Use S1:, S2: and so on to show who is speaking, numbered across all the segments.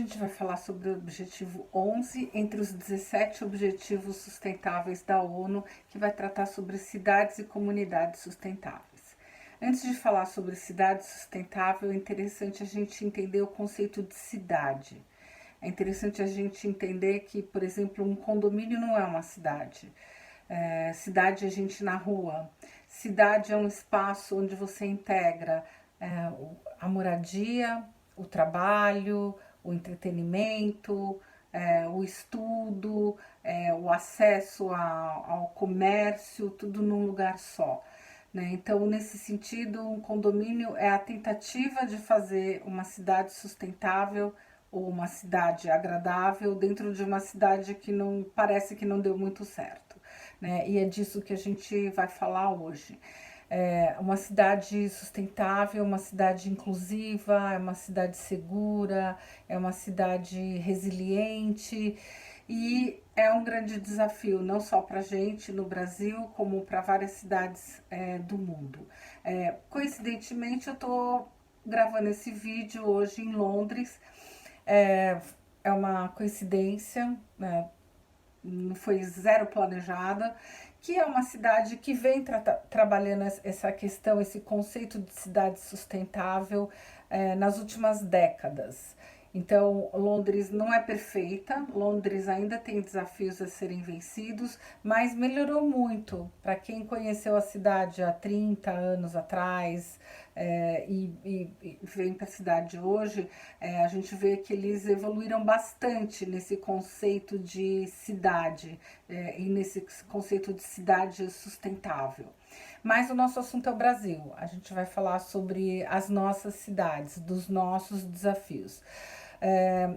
S1: gente vai falar sobre o objetivo 11 entre os 17 objetivos sustentáveis da ONU, que vai tratar sobre cidades e comunidades sustentáveis. Antes de falar sobre cidade sustentável, é interessante a gente entender o conceito de cidade. É interessante a gente entender que, por exemplo, um condomínio não é uma cidade. Cidade é gente na rua. Cidade é um espaço onde você integra a moradia, o trabalho, o entretenimento, o estudo, o acesso ao comércio, tudo num lugar só. Né? Então, nesse sentido, um condomínio é a tentativa de fazer uma cidade sustentável ou uma cidade agradável dentro de uma cidade que não parece que não deu muito certo. Né? E é disso que a gente vai falar hoje. Uma cidade sustentável, uma cidade inclusiva, é uma cidade segura, é uma cidade resiliente e é um grande desafio, não só para a gente no Brasil, como para várias cidades do mundo. Coincidentemente, eu estou gravando esse vídeo hoje em Londres. É uma coincidência, né? Não foi zero planejada, que é uma cidade que vem trabalhando essa questão, esse conceito de cidade sustentável nas últimas décadas. Então, Londres não é perfeita, Londres ainda tem desafios a serem vencidos, mas melhorou muito. Para quem conheceu a cidade há 30 anos atrás e vem para a cidade hoje, a gente vê que eles evoluíram bastante nesse conceito de cidade e nesse conceito de cidade sustentável. Mas o nosso assunto é o Brasil. A gente vai falar sobre as nossas cidades, dos nossos desafios.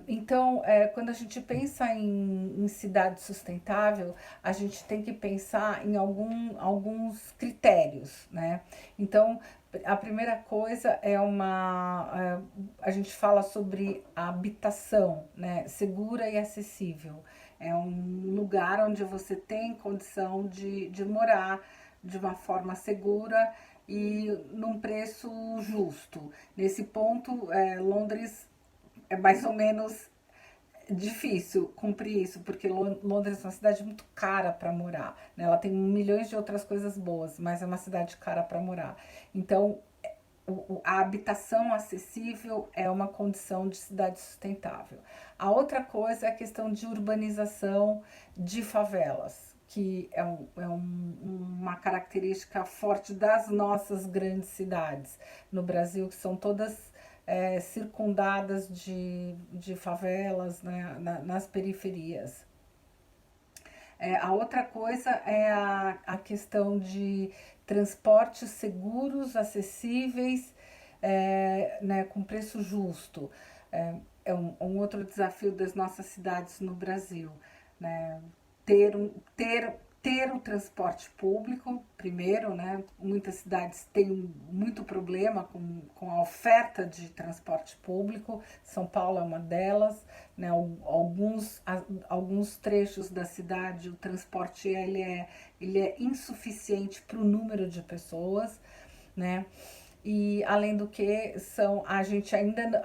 S1: Então, quando a gente pensa em cidade sustentável, a gente tem que pensar em alguns critérios, né? Então, a primeira coisa a gente fala sobre a habitação, né? Segura e acessível. É um lugar onde você tem condição de morar de uma forma segura e num preço justo. Nesse ponto, Londres é mais ou menos difícil cumprir isso, porque Londres é uma cidade muito cara para morar, né? Ela tem milhões de outras coisas boas, mas é uma cidade cara para morar. Então, a habitação acessível é uma condição de cidade sustentável. A outra coisa é a questão de urbanização de favelas, que uma característica forte das nossas grandes cidades no Brasil, que são todas circundadas de favelas, né, nas periferias. A outra coisa é a questão de transportes seguros, acessíveis, né, com preço justo. Um outro desafio das nossas cidades no Brasil, né? Ter o transporte público, primeiro, né? Muitas cidades têm muito problema com a oferta de transporte público, São Paulo é uma delas, né? Alguns trechos da cidade o transporte ele é insuficiente para o número de pessoas, né? E além do que a gente ainda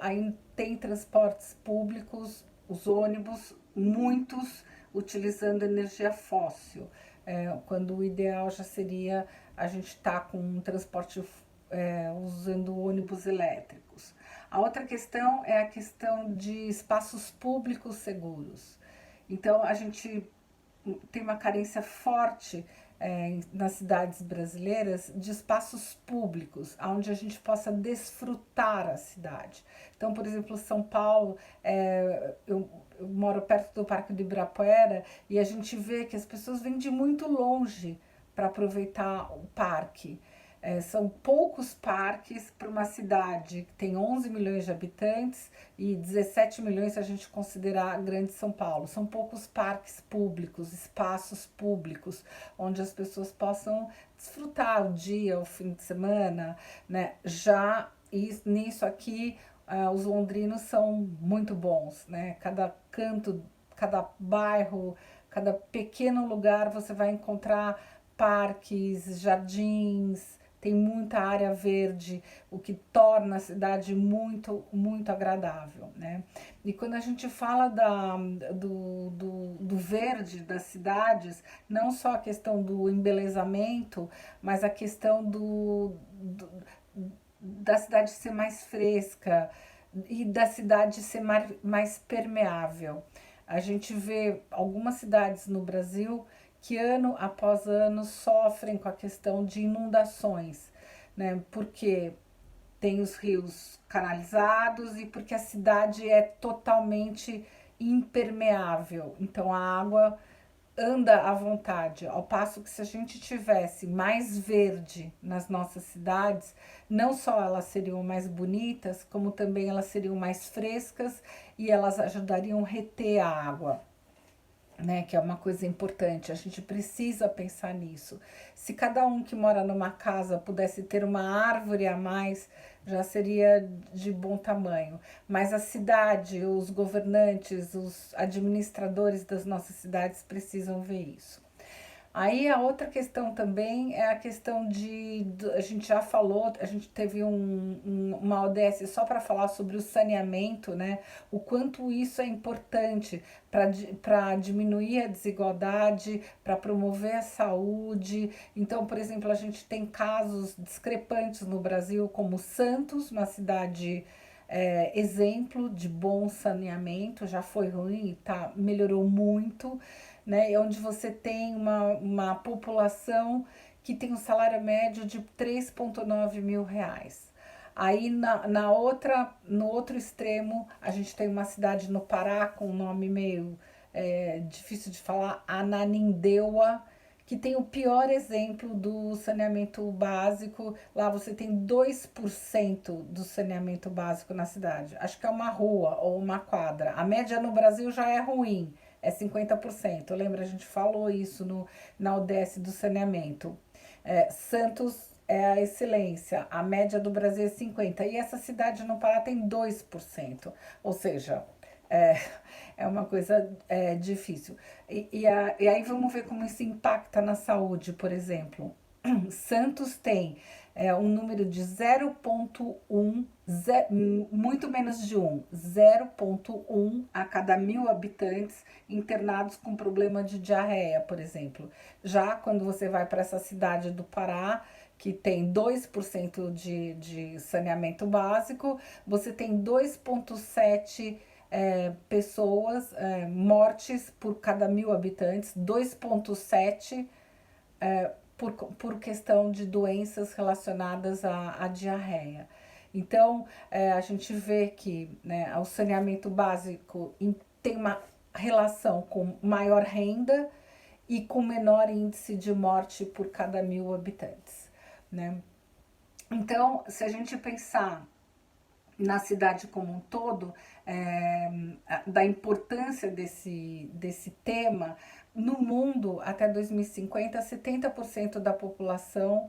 S1: tem transportes públicos, os ônibus, muitos utilizando energia fóssil, quando o ideal já seria a gente estar com um transporte usando ônibus elétricos. A outra questão é a questão de espaços públicos seguros. Então a gente tem uma carência forte nas cidades brasileiras de espaços públicos, onde a gente possa desfrutar a cidade. Então, por exemplo, São Paulo, eu moro perto do Parque do Ibirapuera e a gente vê que as pessoas vêm de muito longe para aproveitar o parque. São poucos parques para uma cidade que tem 11 milhões de habitantes e 17 milhões se a gente considerar a Grande São Paulo. São poucos parques públicos, espaços públicos, onde as pessoas possam desfrutar o dia, o fim de semana, né? Já nisso aqui, os londrinos são muito bons, né? Cada canto, cada bairro, cada pequeno lugar você vai encontrar parques, jardins, tem muita área verde, o que torna a cidade muito, muito agradável, né? E quando a gente fala do verde das cidades, não só a questão do embelezamento, mas a questão da cidade ser mais fresca e da cidade ser mais permeável. A gente vê algumas cidades no Brasil que ano após ano sofrem com a questão de inundações, né? Porque tem os rios canalizados e porque a cidade é totalmente impermeável. Então a água anda à vontade, ao passo que se a gente tivesse mais verde nas nossas cidades, não só elas seriam mais bonitas, como também elas seriam mais frescas e elas ajudariam a reter a água, né, que é uma coisa importante, a gente precisa pensar nisso. Se cada um que mora numa casa pudesse ter uma árvore a mais, já seria de bom tamanho. Mas a cidade, os governantes, os administradores das nossas cidades precisam ver isso. Aí a outra questão também é a questão a gente já falou, a gente teve uma ODS só para falar sobre o saneamento, né? O quanto isso é importante para diminuir a desigualdade, para promover a saúde. Então, por exemplo, a gente tem casos discrepantes no Brasil, como Santos, uma cidade exemplo de bom saneamento, já foi ruim, tá, melhorou muito, né? Onde você tem uma população que tem um salário médio de 3,9 mil reais. Aí no outro extremo, a gente tem uma cidade no Pará com um nome meio difícil de falar, Ananindeua, que tem o pior exemplo do saneamento básico. Lá você tem 2% do saneamento básico na cidade. Acho que é uma rua ou uma quadra. A média no Brasil já é ruim, é 50%. Lembra, a gente falou isso na ODS do saneamento. Santos é a excelência, a média do Brasil é 50%. E essa cidade no Pará tem 2%. Ou seja, é, é uma coisa difícil. E aí vamos ver como isso impacta na saúde, por exemplo. Santos tem um número de 0,1, muito menos de 0,1 a cada 1.000 habitantes internados com problema de diarreia, por exemplo. Já quando você vai para essa cidade do Pará, que tem 2% de saneamento básico, você tem 2,7 pessoas, mortes por cada 1.000 habitantes, 2,7 por questão de doenças relacionadas à diarreia. Então, a gente vê que, né, o saneamento básico tem uma relação com maior renda e com menor índice de morte por cada 1.000 habitantes, né? Então, se a gente pensar na cidade como um todo, da importância desse tema, no mundo, até 2050, 70% da população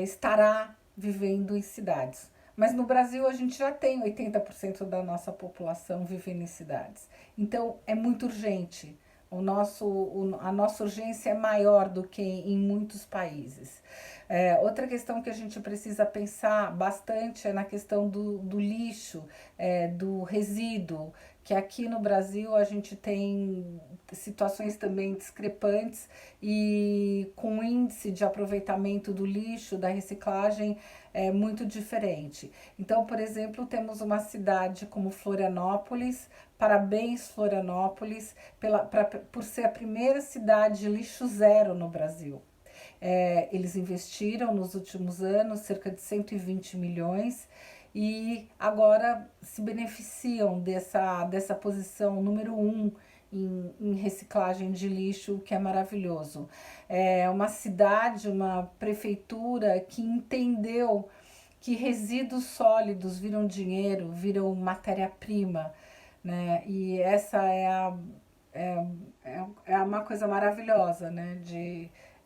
S1: estará vivendo em cidades. Mas no Brasil a gente já tem 80% da nossa população vivendo em cidades. Então é muito urgente. A nossa urgência é maior do que em muitos países. Outra questão que a gente precisa pensar bastante é na questão do lixo, do resíduo, que aqui no Brasil a gente tem situações também discrepantes e com índice de aproveitamento do lixo, da reciclagem, é muito diferente. Então, por exemplo, temos uma cidade como Florianópolis, parabéns Florianópolis, por ser a primeira cidade de lixo zero no Brasil. Eles investiram nos últimos anos cerca de 120 milhões e agora se beneficiam dessa posição número 1 em reciclagem de lixo, que é maravilhoso. É uma cidade, uma prefeitura que entendeu que resíduos sólidos viram dinheiro, viram matéria-prima, né? E essa é uma coisa maravilhosa, né?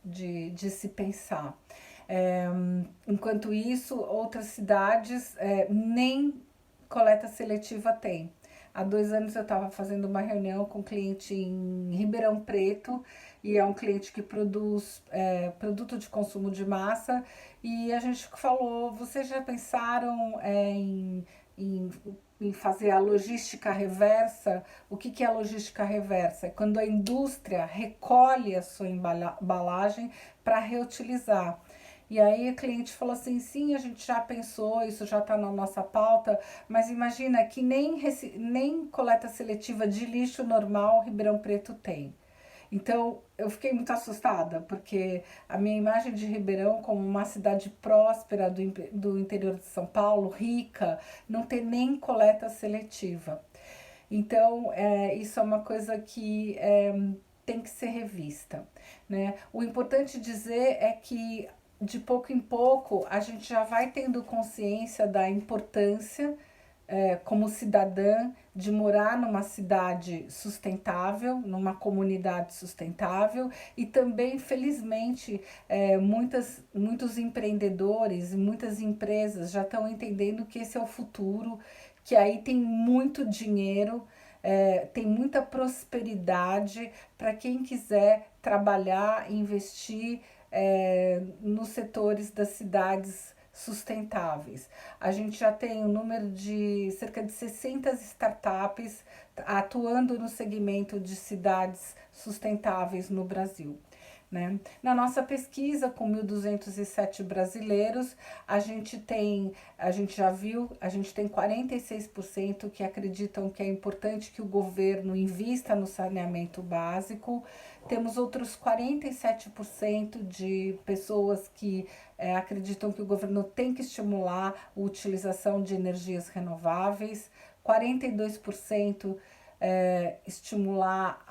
S1: De se pensar. Enquanto isso, outras cidades nem coleta seletiva tem. Há 2 anos eu estava fazendo uma reunião com um cliente em Ribeirão Preto, e é um cliente que produz produto de consumo de massa, e a gente falou, vocês já pensaram em, em fazer a logística reversa? O que é a logística reversa? É quando a indústria recolhe a sua embalagem para reutilizar. E aí o cliente falou assim, sim, a gente já pensou, isso já está na nossa pauta, mas imagina que nem coleta seletiva de lixo normal Ribeirão Preto tem. Então eu fiquei muito assustada, porque a minha imagem de Ribeirão como uma cidade próspera do interior de São Paulo, rica, não ter nem coleta seletiva. Então, isso é uma coisa que tem que ser revista, né? O importante dizer é que de pouco em pouco a gente já vai tendo consciência da importância, como cidadã, de morar numa cidade sustentável, numa comunidade sustentável, e também, felizmente, muitos empreendedores e muitas empresas já estão entendendo que esse é o futuro, que aí tem muito dinheiro, tem muita prosperidade para quem quiser trabalhar, investir nos setores das cidades sustentáveis. A gente já tem um número de cerca de 60 startups atuando no segmento de cidades sustentáveis no Brasil. Né? Na nossa pesquisa, com 1.207 brasileiros, a gente já viu, a gente tem 46% que acreditam que é importante que o governo invista no saneamento básico. Temos outros 47% de pessoas que acreditam que o governo tem que estimular a utilização de energias renováveis, 42% estimular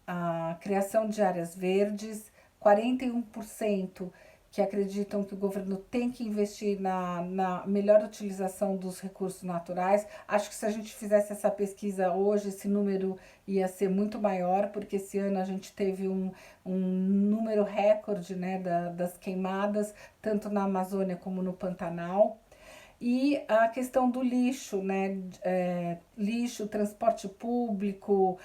S1: a criação de áreas verdes, 41% que acreditam que o governo tem que investir na melhor utilização dos recursos naturais. Acho que se a gente fizesse essa pesquisa hoje, esse número ia ser muito maior, porque esse ano a gente teve um número recorde, né, das queimadas, tanto na Amazônia como no Pantanal. E a questão do lixo, né? Lixo, transporte público,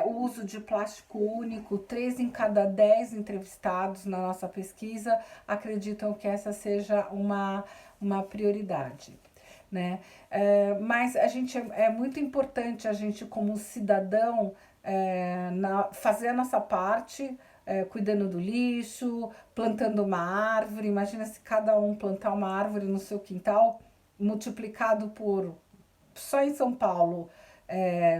S1: o uso de plástico único. 3 em cada 10 entrevistados na nossa pesquisa acreditam que essa seja uma prioridade. Né? Mas é muito importante a gente, como cidadão, fazer a nossa parte, cuidando do lixo, plantando uma árvore. Imagina se cada um plantar uma árvore no seu quintal, multiplicado por, só em São Paulo,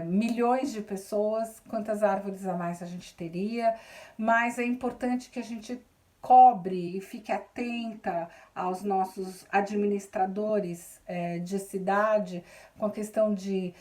S1: milhões de pessoas, quantas árvores a mais a gente teria. Mas é importante que a gente cobre e fique atenta aos nossos administradores de cidade, com a questão de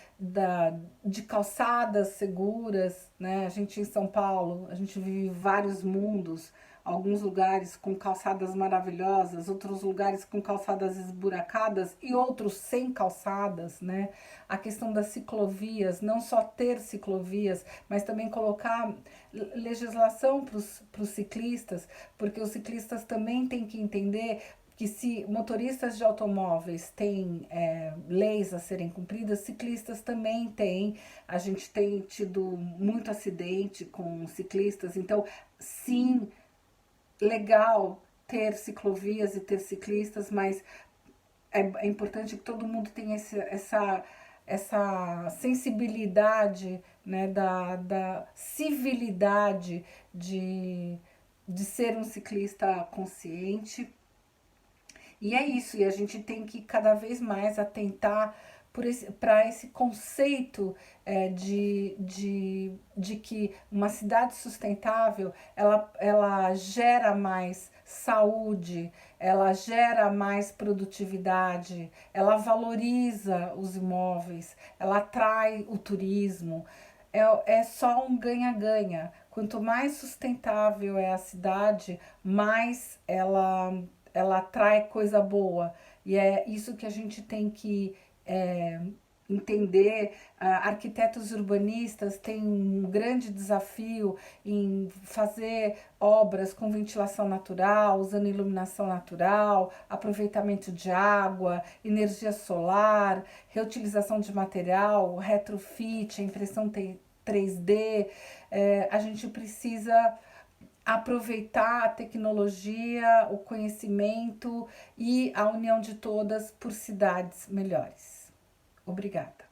S1: calçadas seguras, né? A gente em São Paulo, a gente vive vários mundos, alguns lugares com calçadas maravilhosas, outros lugares com calçadas esburacadas e outros sem calçadas, né? A questão das ciclovias, não só ter ciclovias, mas também colocar legislação para os ciclistas, porque os ciclistas também têm que entender que se motoristas de automóveis têm leis a serem cumpridas, ciclistas também têm. A gente tem tido muito acidente com ciclistas, então sim, legal ter ciclovias e ter ciclistas, mas é importante que todo mundo tenha essa sensibilidade, né, da civilidade de ser um ciclista consciente. E é isso, e a gente tem que cada vez mais atentar para esse conceito de que uma cidade sustentável, ela gera mais saúde, ela gera mais produtividade, ela valoriza os imóveis, ela atrai o turismo. É só um ganha-ganha. Quanto mais sustentável é a cidade, mais ela atrai coisa boa. E é isso que a gente tem que entender, arquitetos urbanistas têm um grande desafio em fazer obras com ventilação natural, usando iluminação natural, aproveitamento de água, energia solar, reutilização de material, retrofit, a impressão 3D. A gente precisa aproveitar a tecnologia, o conhecimento e a união de todas por cidades melhores. Obrigada.